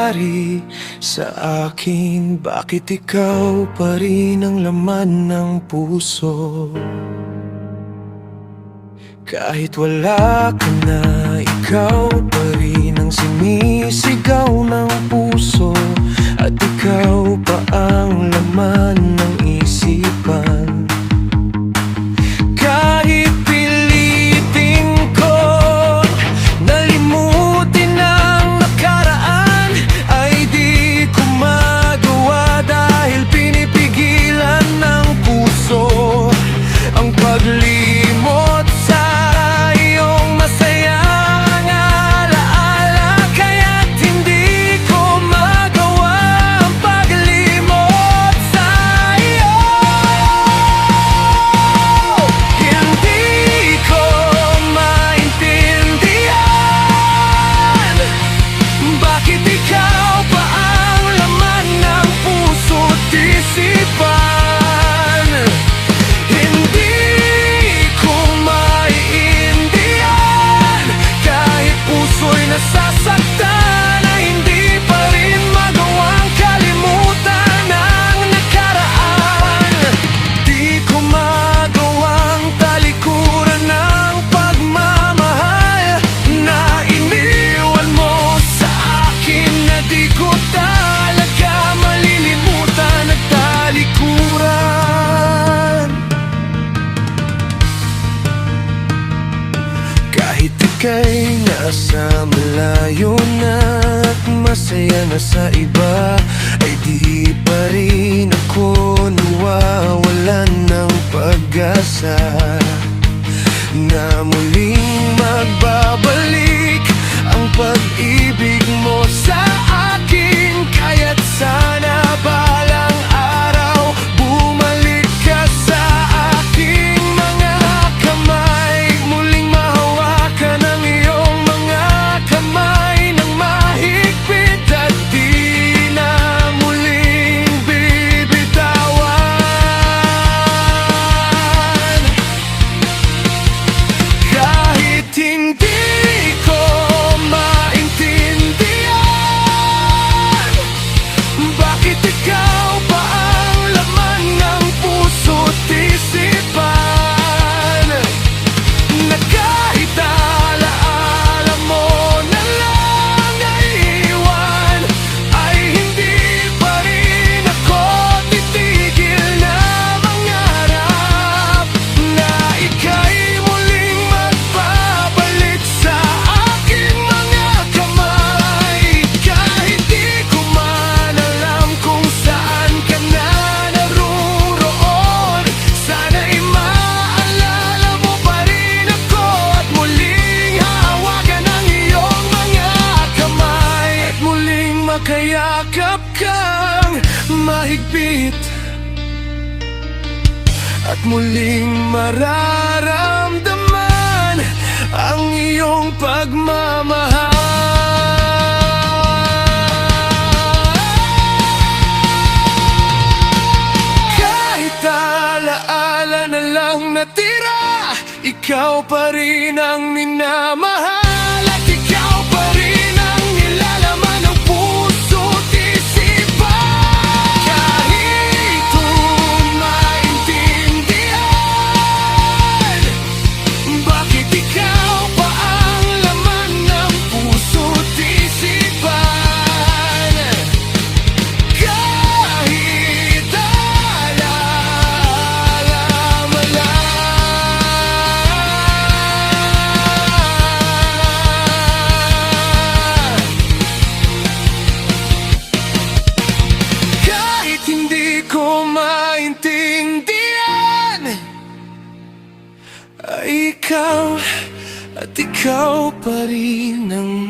nangyari sa akin? Bakit ikaw pa rin ang laman ng puso? Kahit wala ka na, ikaw pa rin ang sinisigaw ng puso. At ikaw pa ang laman ng isipan. Kahit pilitin ko nalimutin ang nakaraan, ay di ko magawa dahil pinipigilan ng puso ang paglimot sa iyong masayang alaala. Kaya't hindi ko magawa ang paglimot sa iyo. Hindi ko maintindihan bakit ikaw pa ang laman ng puso't isipan. Hindi ko maiindihan kahit puso'y nasasaktan, na hindi pa rin magawang kalimutan ang nakaraan. Di ko magawang talikuran ng pagmamahal na iniwan mo sa akin, na di ko talaga malilimutan at talikuran. Kahit ika'y nasa malayo na at masaya na sa iba, ay di pa rin ako nawawalan ng pag-asa na muling magbabalik ang pag-ibig mo sa akin. Kaya't sana balang araw bumalik ka sa aking mga kamay, muling mahawakan ang iyong mga kamay ng mahigpit at di na muling bibitawan. Kahit hindi ko maintindihan bakit ikaw pa ang laman ng puso't isipan, na kahit alaala mo na lang naiiwan, ay hindi pa rin ako titigil na mangarap na ika'y muling magbabalik sa aking mga kamay. Kahit di ko man alam kung saan ka na naroon, sana'y maalala mo pa rin ako at muling hahawakan ang iyong mga kamay, at muling makayakap kang mahigpit, at muling mararamdaman ang iyong pagmamahal. Kahit alaala na lang natira, ikaw pa rin ang minamahal, at ikaw pa rin ang nilalaman ng puso't isipan. Kahit maintindihan bakit ikaw pa ang laman ng puso't isipan. Kahit alaala mo lang, kahit hindi ko maintindihan, ay ikaw at ikaw pa rin ang